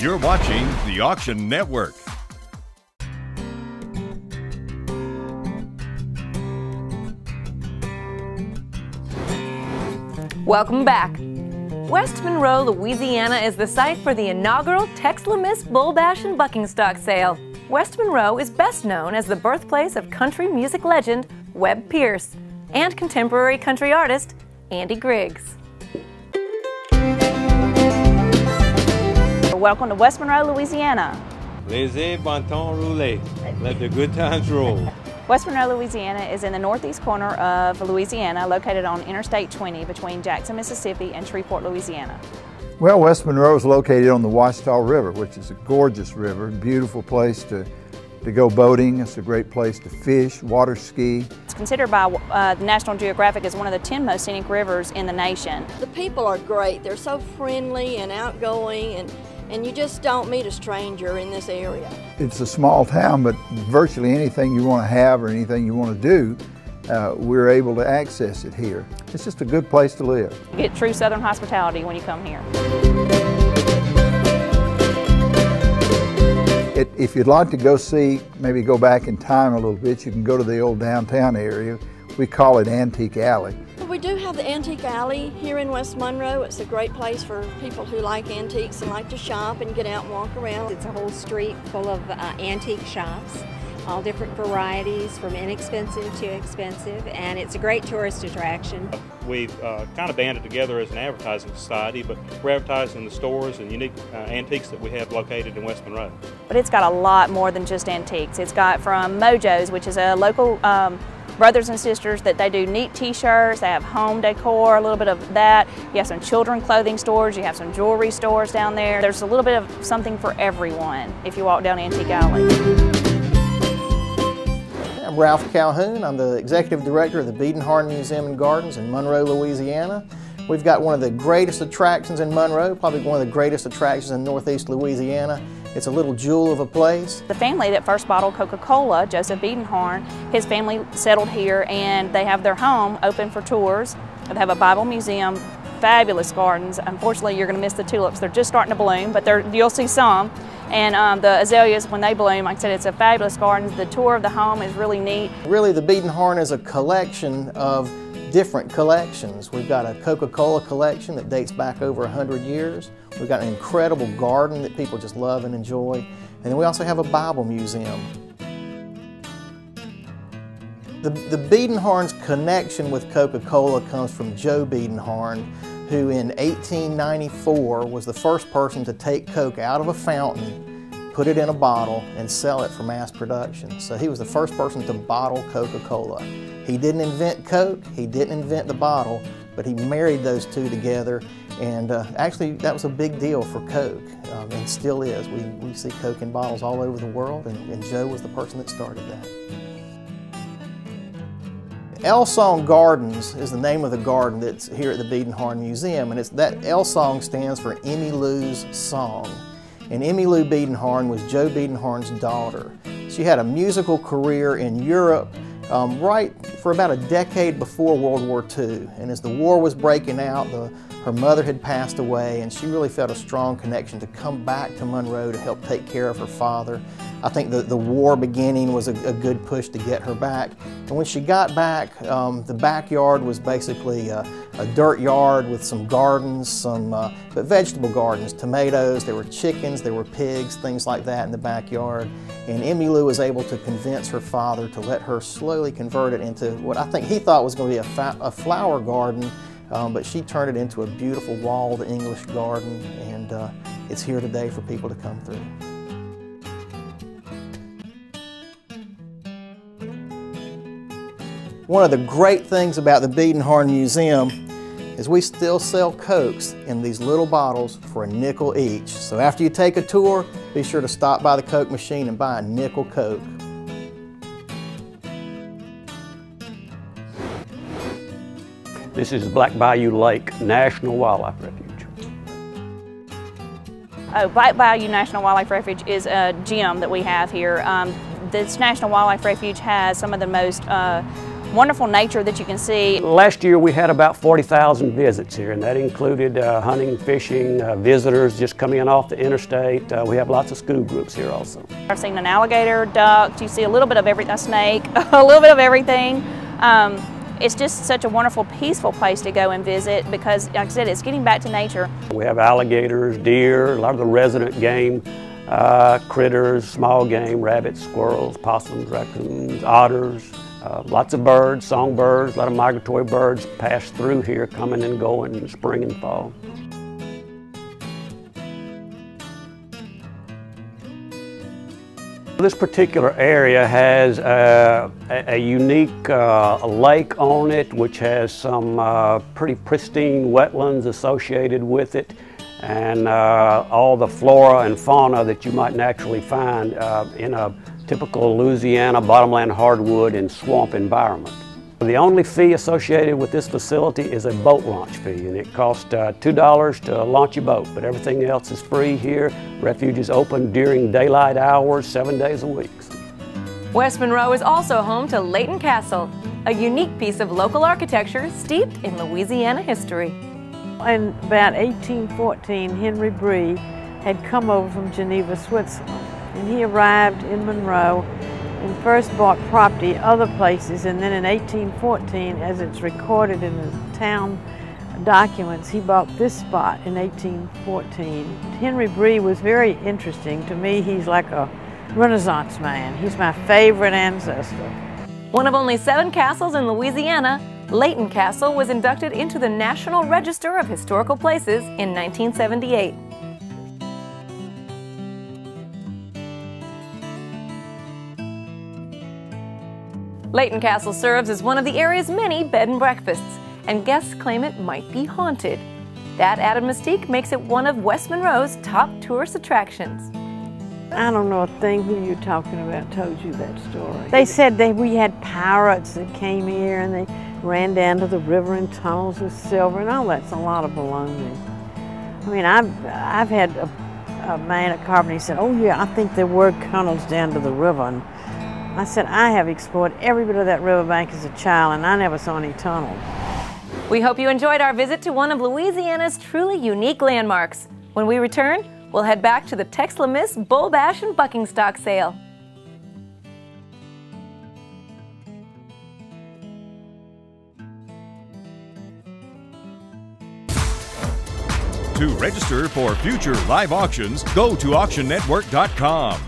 You're watching the Auction Network. Welcome back. West Monroe, Louisiana is the site for the inaugural Tex-La-Miss Bull Bash and Bucking Stock Sale. West Monroe is best known as the birthplace of country music legend Webb Pierce and contemporary country artist Andy Griggs. Welcome to West Monroe, Louisiana. Laissez bon temps rouler. Let the good times roll. West Monroe, Louisiana is in the northeast corner of Louisiana, located on Interstate 20 between Jackson, Mississippi and Shreveport, Louisiana. Well, West Monroe is located on the Ouachita River, which is a gorgeous river, beautiful place to go boating. It's a great place to fish, water ski. It's considered by the National Geographic as one of the 10 most scenic rivers in the nation. The people are great. They're so friendly and outgoing, and you just don't meet a stranger in this area. It's a small town, but virtually anything you want to have or anything you want to do, we're able to access it here. It's just a good place to live. You get true Southern hospitality when you come here. If you'd like to go see, maybe go back in time a little bit, you can go to the old downtown area. We call it Antique Alley. We do have the Antique Alley here in West Monroe. It's a great place for people who like antiques and like to shop and get out and walk around. It's a whole street full of antique shops, all different varieties from inexpensive to expensive, and it's a great tourist attraction. We've kind of banded together as an advertising society, but we're advertising the stores and unique antiques that we have located in West Monroe. But it's got a lot more than just antiques. It's got from Mojo's, which is a local brothers and sisters that they do neat t-shirts, they have home decor, a little bit of that. You have some children clothing stores, you have some jewelry stores down there. There's a little bit of something for everyone if you walk down Antique Alley. I'm Ralph Calhoun. I'm the Executive Director of the Biedenharn Museum and Gardens in Monroe, Louisiana. We've got one of the greatest attractions in Monroe, probably one of the greatest attractions in northeast Louisiana. It's a little jewel of a place. The family that first bottled Coca-Cola, Joseph Biedenharn, his family settled here and they have their home open for tours. They have a Bible museum, fabulous gardens. Unfortunately, you're going to miss the tulips. They're just starting to bloom, but you'll see some. And the azaleas, when they bloom, like I said, it's a fabulous garden. The tour of the home is really neat. Really, the Biedenharn is a collection of different collections. We've got a Coca-Cola collection that dates back over 100 years. We've got an incredible garden that people just love and enjoy. And then we also have a Bible museum. The Biedenharn's connection with Coca-Cola comes from Joe Biedenharn, who in 1894 was the first person to take Coke out of a fountain, put it in a bottle, and sell it for mass production. So he was the first person to bottle Coca-Cola. He didn't invent Coke, he didn't invent the bottle, but he married those two together, and actually that was a big deal for Coke, and still is. We see Coke in bottles all over the world, and Joe was the person that started that. Elsong Gardens is the name of the garden that's here at the Biedenharn Museum, and that Elsong stands for Emmy Lou's Song. And Emmy Lou Biedenharn was Joe Biedenharn's daughter. She had a musical career in Europe right for about a decade before World War II. And as the war was breaking out, her mother had passed away, and she really felt a strong connection to come back to Monroe to help take care of her father. I think the war beginning was a good push to get her back. And when she got back, the backyard was basically a dirt yard with some gardens, but vegetable gardens, tomatoes, there were chickens, there were pigs, things like that in the backyard. And Emmy Lou was able to convince her father to let her slowly convert it into what I think he thought was going to be a flower garden, but she turned it into a beautiful walled English garden, and it's here today for people to come through. One of the great things about the Biedenharn Museum is we still sell Cokes in these little bottles for a nickel each. So after you take a tour, be sure to stop by the Coke machine and buy a nickel Coke. This is Black Bayou Lake National Wildlife Refuge. Black Bayou National Wildlife Refuge is a gym that we have here. This National Wildlife Refuge has some of the most wonderful nature that you can see. Last year we had about 40,000 visits here, and that included hunting, fishing, visitors just coming in off the interstate. We have lots of school groups here also. I've seen an alligator, duck, you see a little bit of everything, a snake, a little bit of everything. It's just such a wonderful, peaceful place to go and visit because, like I said, it's getting back to nature. We have alligators, deer, a lot of the resident game, critters, small game, rabbits, squirrels, possums, raccoons, otters, lots of birds, songbirds, a lot of migratory birds pass through here coming and going in spring and fall. This particular area has a unique lake on it, which has some pretty pristine wetlands associated with it, and all the flora and fauna that you might naturally find in a typical Louisiana bottomland hardwood and swamp environment. The only fee associated with this facility is a boat launch fee, and it costs $2 to launch your boat, but everything else is free here. Refuge is open during daylight hours, 7 days a week. West Monroe is also home to Layton Castle, a unique piece of local architecture steeped in Louisiana history. In about 1814, Henry Bree had come over from Geneva, Switzerland, and he arrived in Monroe and first bought property other places, and then in 1814, as it's recorded in the town documents, he bought this spot in 1814. Henry Bree was very interesting to me. He's like a Renaissance man. He's my favorite ancestor. One of only 7 castles in Louisiana, Layton Castle was inducted into the National Register of Historical Places in 1978. Layton Castle serves as one of the area's many bed and breakfasts, and guests claim it might be haunted. That added mystique makes it one of West Monroe's top tourist attractions. I don't know a thing who you're talking about told you that story. They said that we had pirates that came here and they ran down to the river in tunnels with silver, and all that's a lot of baloney. I mean, I've had a man at Carbon, he said, oh yeah, I think there were tunnels down to the river. And I said, I have explored every bit of that riverbank as a child, and I never saw any tunnels. We hope you enjoyed our visit to one of Louisiana's truly unique landmarks. When we return, we'll head back to the Tex-La-Miss Bull Bash and Bucking Stock Sale. To register for future live auctions, go to auctionnetwork.com.